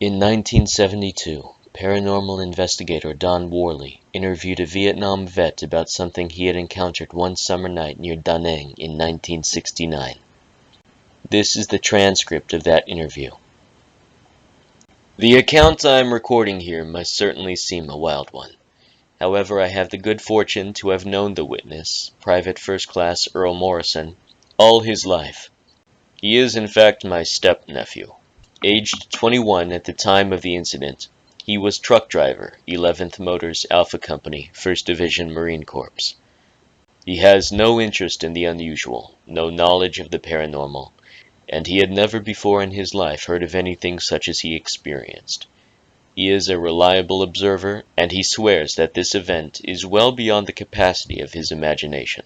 In 1972, paranormal investigator Don Worley interviewed a Vietnam vet about something he had encountered one summer night near Da Nang in 1969. This is the transcript of that interview. The account I am recording here must certainly seem a wild one. However, I have the good fortune to have known the witness, Private First Class Earl Morrison, all his life. He is in fact my step-nephew. Aged 21 at the time of the incident, he was truck driver, 11th Motors Alpha Company, 1st Division Marine Corps. He has no interest in the unusual, no knowledge of the paranormal, and he had never before in his life heard of anything such as he experienced. He is a reliable observer, and he swears that this event is well beyond the capacity of his imagination.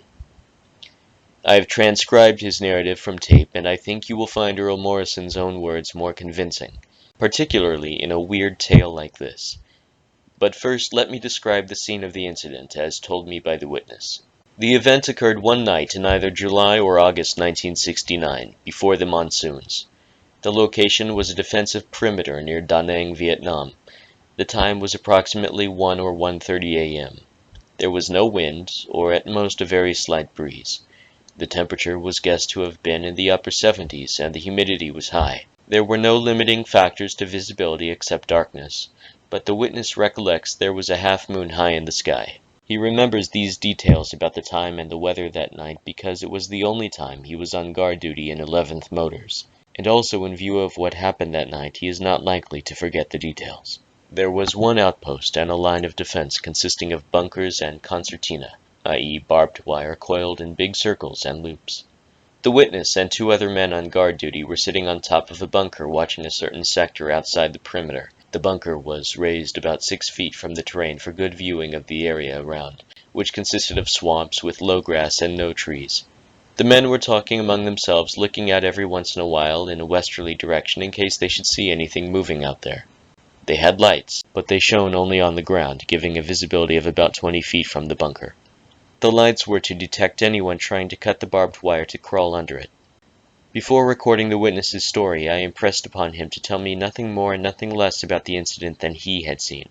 I have transcribed his narrative from tape, and I think you will find Earl Morrison's own words more convincing, particularly in a weird tale like this. But first, let me describe the scene of the incident as told me by the witness. The event occurred one night in either July or August 1969, before the monsoons. The location was a defensive perimeter near Da Nang, Vietnam. The time was approximately 1 or 1:30 a.m. There was no wind, or at most a very slight breeze. The temperature was guessed to have been in the upper 70s, and the humidity was high. There were no limiting factors to visibility except darkness, but the witness recollects there was a half-moon high in the sky. He remembers these details about the time and the weather that night because it was the only time he was on guard duty in 11th Motors, and also in view of what happened that night he is not likely to forget the details. There was one outpost and a line of defense consisting of bunkers and concertina, i.e. barbed wire coiled in big circles and loops. The witness and two other men on guard duty were sitting on top of a bunker watching a certain sector outside the perimeter. The bunker was raised about 6 feet from the terrain for good viewing of the area around, which consisted of swamps with low grass and no trees. The men were talking among themselves, looking out every once in a while in a westerly direction in case they should see anything moving out there. They had lights, but they shone only on the ground, giving a visibility of about 20 feet from the bunker. The lights were to detect anyone trying to cut the barbed wire to crawl under it. Before recording the witness's story, I impressed upon him to tell me nothing more and nothing less about the incident than he had seen.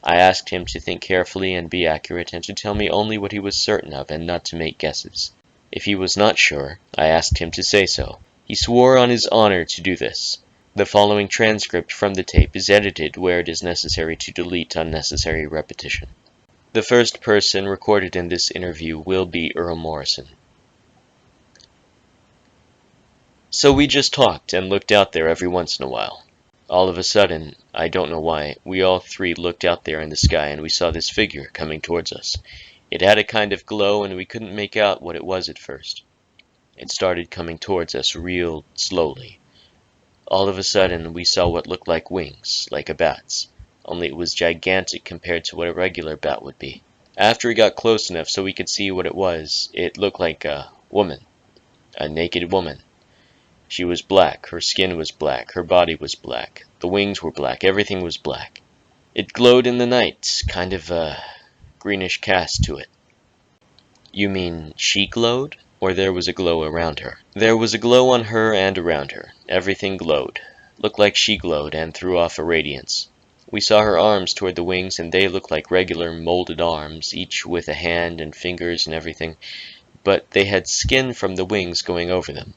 I asked him to think carefully and be accurate, and to tell me only what he was certain of and not to make guesses. If he was not sure, I asked him to say so. He swore on his honor to do this. The following transcript from the tape is edited where it is necessary to delete unnecessary repetition. The first person recorded in this interview will be Earl Morrison. So we just talked and looked out there every once in a while. All of a sudden, I don't know why, we all three looked out there in the sky and we saw this figure coming towards us. It had a kind of glow and we couldn't make out what it was at first. It started coming towards us real slowly. All of a sudden, we saw what looked like wings, like a bat's, only it was gigantic compared to what a regular bat would be. After it got close enough so we could see what it was, it looked like a woman, a naked woman. She was black, her skin was black, her body was black, the wings were black, everything was black. It glowed in the night, kind of a greenish cast to it. You mean she glowed, or there was a glow around her? There was a glow on her and around her. Everything glowed. Looked like she glowed and threw off a radiance. We saw her arms toward the wings, and they looked like regular molded arms, each with a hand and fingers and everything, but they had skin from the wings going over them.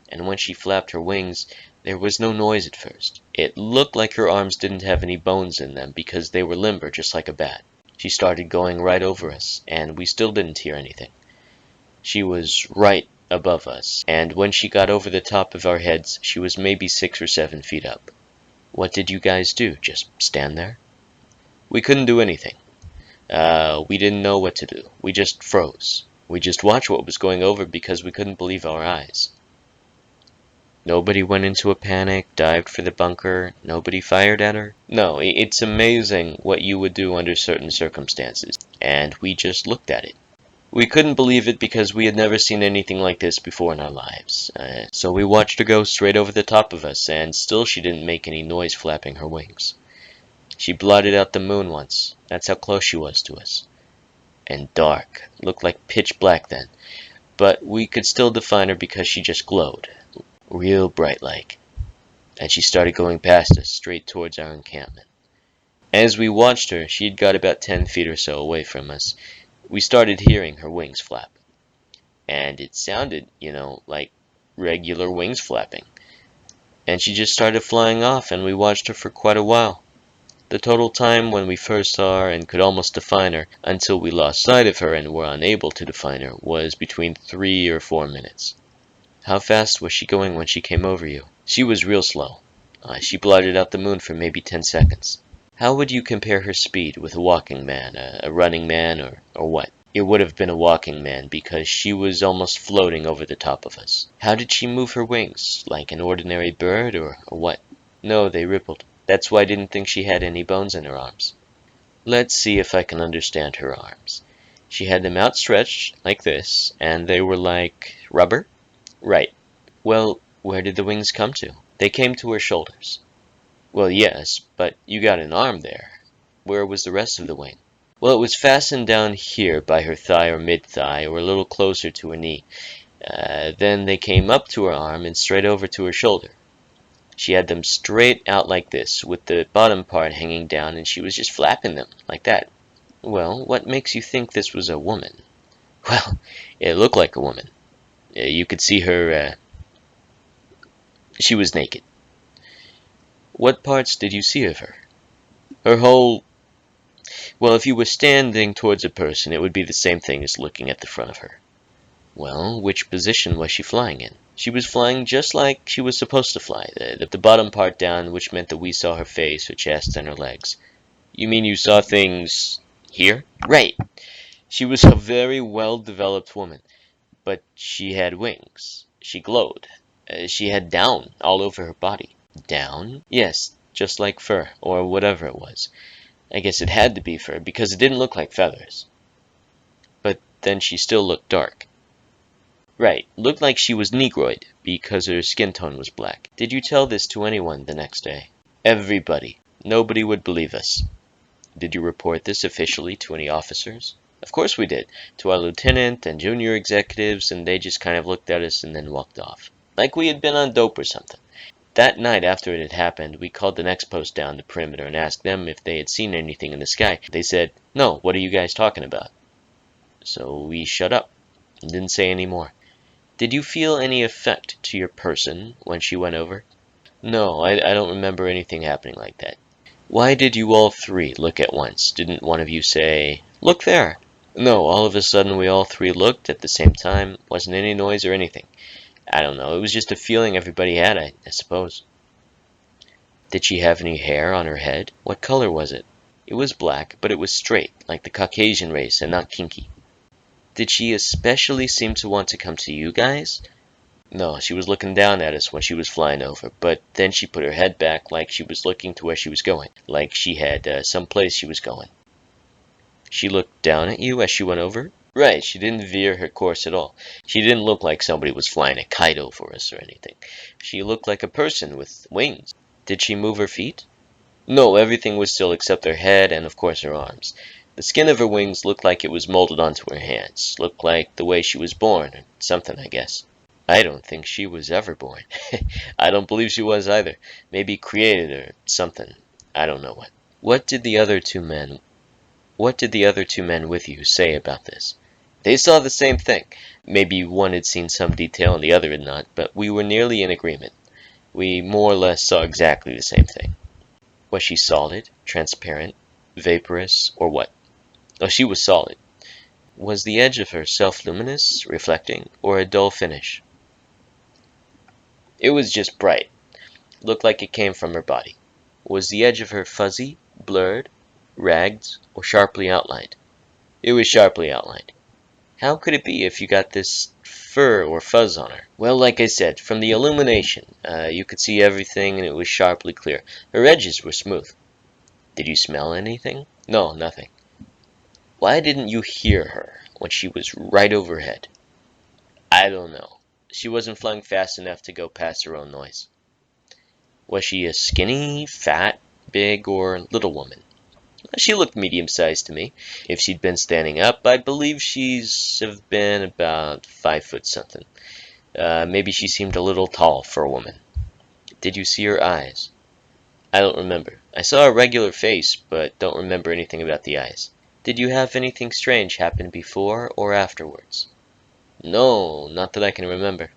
And when she flapped her wings, there was no noise at first. It looked like her arms didn't have any bones in them because they were limber, just like a bat. She started going right over us, and we still didn't hear anything. She was right above us, and when she got over the top of our heads, she was maybe 6 or 7 feet up. What did you guys do? Just stand there? We couldn't do anything. We didn't know what to do. We just froze. We just watched what was going over because we couldn't believe our eyes. Nobody went into a panic, dived for the bunker, nobody fired at her? No, it's amazing what you would do under certain circumstances, and we just looked at it. We couldn't believe it because we had never seen anything like this before in our lives. So we watched her go straight over the top of us, and still she didn't make any noise flapping her wings. She blotted out the moon once. That's how close she was to us. And dark. Looked like pitch black then. But we could still define her because she just glowed. Real bright like. and she started going past us, straight towards our encampment. As we watched her, she had got about 10 feet or so away from us. We started hearing her wings flap. And it sounded, like regular wings flapping. And she just started flying off, and we watched her for quite a while. The total time when we first saw her and could almost define her, until we lost sight of her and were unable to define her, was between 3 or 4 minutes. How fast was she going when she came over you? She was real slow. She blotted out the moon for maybe 10 seconds. How would you compare her speed with a walking man, a running man, or what? It would have been a walking man, because she was almost floating over the top of us. How did she move her wings? Like an ordinary bird, or what? No, they rippled. That's why I didn't think she had any bones in her arms. Let's see if I can understand her arms. She had them outstretched, like this, and they were like rubber? Right. Well, where did the wings come to? They came to her shoulders. Well, yes, but you got an arm there. Where was the rest of the wing? Well, it was fastened down here by her thigh or mid-thigh, or a little closer to her knee. Then they came up to her arm and straight over to her shoulder. She had them straight out like this, with the bottom part hanging down, and she was just flapping them, like that. Well, what makes you think this was a woman? Well, it looked like a woman. You could see her, she was naked. What parts did you see of her? Her whole... Well, if you were standing towards a person, it would be the same thing as looking at the front of her. Well, which position was she flying in? She was flying just like she was supposed to fly, the bottom part down, which meant that we saw her face, her chest, and her legs. You mean you saw things here? Right. She was a very well-developed woman, but she had wings. She glowed. She had down all over her body. Down? Yes, just like fur, or whatever it was. I guess it had to be fur, because it didn't look like feathers. But then she still looked dark. Right, looked like she was negroid, because her skin tone was black. Did you tell this to anyone the next day? Everybody. Nobody would believe us. Did you report this officially to any officers? Of course we did. To our lieutenant and junior executives, and they just kind of looked at us and then walked off. Like we had been on dope or something. That night after it had happened, we called the next post down the perimeter and asked them if they had seen anything in the sky. They said, "No, what are you guys talking about?" So we shut up and didn't say any more. Did you feel any effect to your person when she went over? No, I don't remember anything happening like that. Why did you all three look at once? Didn't one of you say, "Look there"? No, all of a sudden we all three looked at the same time. Wasn't any noise or anything. I don't know, it was just a feeling everybody had, I suppose. Did she have any hair on her head? What color was it? It was black, but it was straight, like the Caucasian race, and not kinky. Did she especially seem to want to come to you guys? No, she was looking down at us when she was flying over, but then she put her head back like she was looking to where she was going, like she had some place she was going. She looked down at you as she went over? Right, she didn't veer her course at all. She didn't look like somebody was flying a kite over us or anything. She looked like a person with wings. Did she move her feet? No, everything was still except her head and of course her arms. The skin of her wings looked like it was molded onto her hands. Looked like the way she was born, or something, I guess. I don't think she was ever born. I don't believe she was either. Maybe created or something. I don't know what. What did the other two men with you say about this? They saw the same thing. Maybe one had seen some detail and the other had not, but we were nearly in agreement. We more or less saw exactly the same thing. Was she solid, transparent, vaporous, or what? Oh, she was solid. Was the edge of her self-luminous, reflecting, or a dull finish? It was just bright. Looked like it came from her body. Was the edge of her fuzzy, blurred, ragged, or sharply outlined? It was sharply outlined. How could it be if you got this fur or fuzz on her? Well, like I said, from the illumination, you could see everything and it was sharply clear. Her edges were smooth. Did you smell anything? No, nothing. Why didn't you hear her when she was right overhead? I don't know. She wasn't flying fast enough to go past her own noise. Was she a skinny, fat, big, or little woman? She looked medium-sized to me. If she'd been standing up, I believe she's have been about 5 foot something. Maybe she seemed a little tall for a woman. Did you see her eyes? I don't remember. I saw a regular face, but don't remember anything about the eyes. Did you have anything strange happen before or afterwards? No, not that I can remember.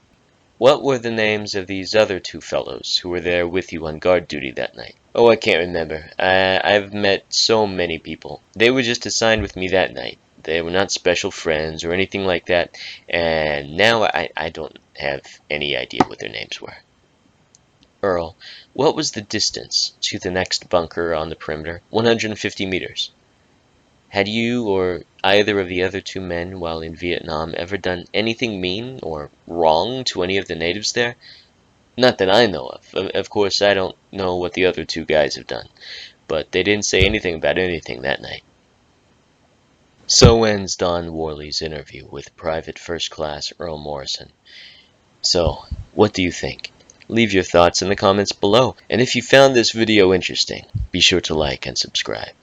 What were the names of these other two fellows who were there with you on guard duty that night? Oh, I can't remember. I've met so many people. They were just assigned with me that night. They were not special friends or anything like that, and now I don't have any idea what their names were. Earl, what was the distance to the next bunker on the perimeter? 150 meters. Had you or either of the other two men while in Vietnam ever done anything mean or wrong to any of the natives there? Not that I know of. Of course, I don't know what the other two guys have done, but they didn't say anything about anything that night. So ends Don Worley's interview with Private First Class Earl Morrison. So, what do you think? Leave your thoughts in the comments below, and if you found this video interesting, be sure to like and subscribe.